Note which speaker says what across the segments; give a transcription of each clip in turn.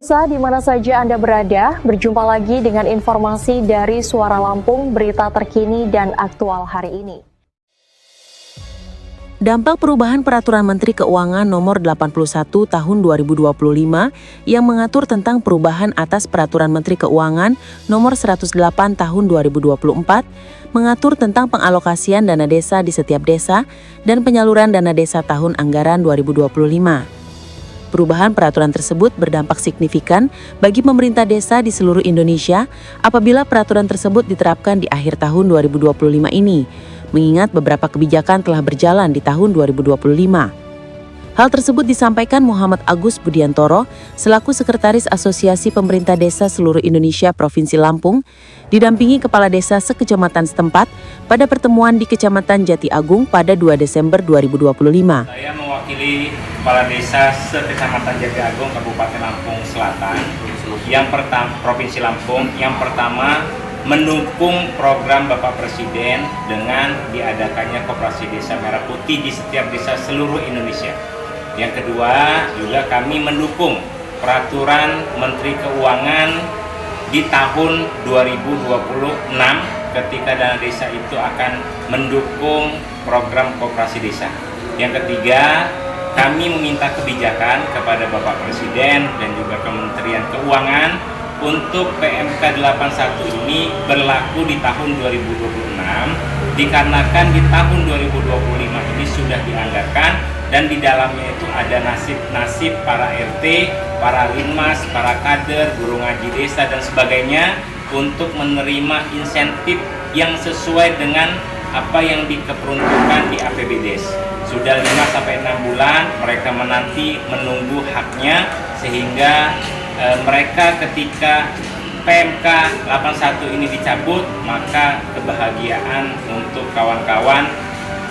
Speaker 1: Di mana saja Anda berada, berjumpa lagi dengan informasi dari Suara Lampung, berita terkini dan aktual hari ini.
Speaker 2: Dampak perubahan Peraturan Menteri Keuangan Nomor 81 Tahun 2025 yang mengatur tentang perubahan atas Peraturan Menteri Keuangan Nomor 108 Tahun 2024 mengatur tentang pengalokasian dana desa di setiap desa dan penyaluran dana desa tahun anggaran 2025. Perubahan peraturan tersebut berdampak signifikan bagi pemerintah desa di seluruh Indonesia apabila peraturan tersebut diterapkan di akhir tahun 2025 ini, mengingat beberapa kebijakan telah berjalan di tahun 2025. Hal tersebut disampaikan Muhammad Agus Budiantoro selaku Sekretaris Asosiasi Pemerintah Desa Seluruh Indonesia Provinsi Lampung, didampingi Kepala Desa sekecamatan setempat pada pertemuan di Kecamatan Jati Agung pada 2 Desember 2025.
Speaker 3: Saya mewakili Kepala Desa sekecamatan Jati Agung, Kabupaten Lampung Selatan, Provinsi Lampung, yang pertama mendukung program Bapak Presiden dengan diadakannya Koperasi Desa Merah Putih di setiap desa seluruh Indonesia. Yang kedua, juga kami mendukung Peraturan Menteri Keuangan di tahun 2026 ketika dana desa itu akan mendukung program Koperasi Desa. Yang ketiga, kami meminta kebijakan kepada Bapak Presiden dan juga Kementerian Keuangan untuk PMK 81 ini berlaku di tahun 2026 dikarenakan di tahun 2025 ini sudah dianggarkan dan di dalamnya itu ada nasib-nasib para RT, para linmas, para kader, guru ngaji desa dan sebagainya untuk menerima insentif yang sesuai dengan apa yang dikeperuntukkan di APBDes. Sudah 5-6 bulan mereka menunggu haknya sehingga mereka ketika PMK 81 ini dicabut, maka kebahagiaan untuk kawan-kawan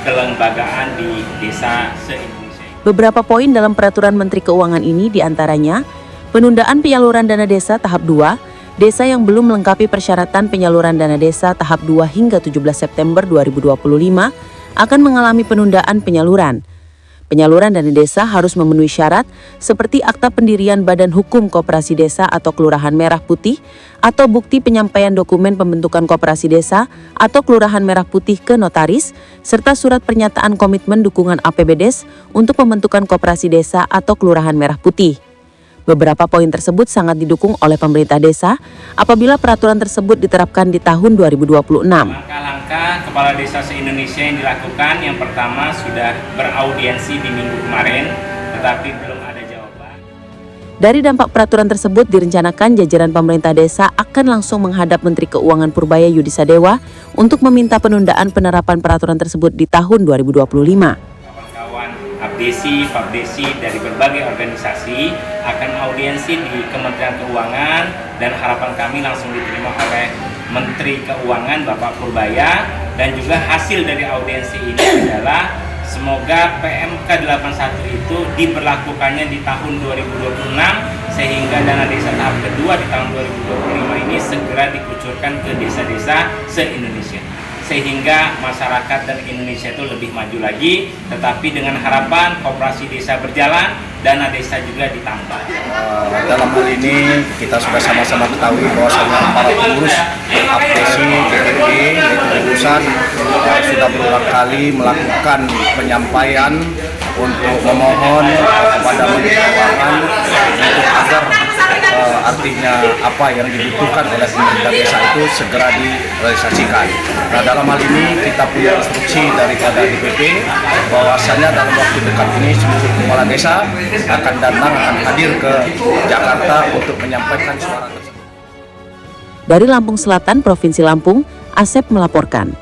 Speaker 3: kelembagaan di desa se-Indonesia.
Speaker 2: Beberapa poin dalam Peraturan Menteri Keuangan ini diantaranya penundaan penyaluran dana desa tahap 2, desa yang belum melengkapi persyaratan penyaluran dana desa tahap 2 hingga 17 September 2025 akan mengalami penundaan penyaluran. Penyaluran dana desa harus memenuhi syarat seperti akta pendirian Badan Hukum Koperasi Desa atau Kelurahan Merah Putih atau bukti penyampaian dokumen pembentukan koperasi desa atau Kelurahan Merah Putih ke notaris serta surat pernyataan komitmen dukungan APBDes untuk pembentukan koperasi desa atau Kelurahan Merah Putih. Beberapa poin tersebut sangat didukung oleh pemerintah desa apabila peraturan tersebut diterapkan di tahun 2026.
Speaker 3: Langkah-langkah Kepala Desa se-Indonesia yang dilakukan, yang pertama sudah beraudiensi di minggu kemarin, tetapi belum ada jawaban.
Speaker 2: Dari dampak peraturan tersebut direncanakan jajaran pemerintah desa akan langsung menghadap Menteri Keuangan Purbaya Yudi Sadewa untuk meminta penundaan penerapan peraturan tersebut di tahun 2025.
Speaker 3: Abdesi, Fabdesi dari berbagai organisasi akan audiensi di Kementerian Keuangan dan harapan kami langsung diterima oleh Menteri Keuangan Bapak Purbaya, dan juga hasil dari audiensi ini adalah semoga PMK 81 itu diberlakukannya di tahun 2026 sehingga dana desa tahap kedua di tahun 2025 ini segera dikucurkan ke desa-desa se-Indonesia, sehingga masyarakat dan Indonesia itu lebih maju lagi, tetapi dengan harapan koperasi desa berjalan, dana desa juga ditambah.
Speaker 4: Dalam hal ini kita sudah sama-sama ketahui bahwasanya para pengurus APDESI, DPD, pusat sudah berulang kali melakukan penyampaian untuk memohon kepada Menteri Keuangan untuk agar artinya apa yang dibutuhkan oleh pemerintah desa itu segera direalisasikan. Nah, dalam hal ini kita punya instruksi daripada DPP bahwasanya dalam waktu dekat ini seluruh kepala desa akan hadir ke Jakarta untuk menyampaikan suara tersebut.
Speaker 2: Dari Lampung Selatan, Provinsi Lampung, Asep melaporkan.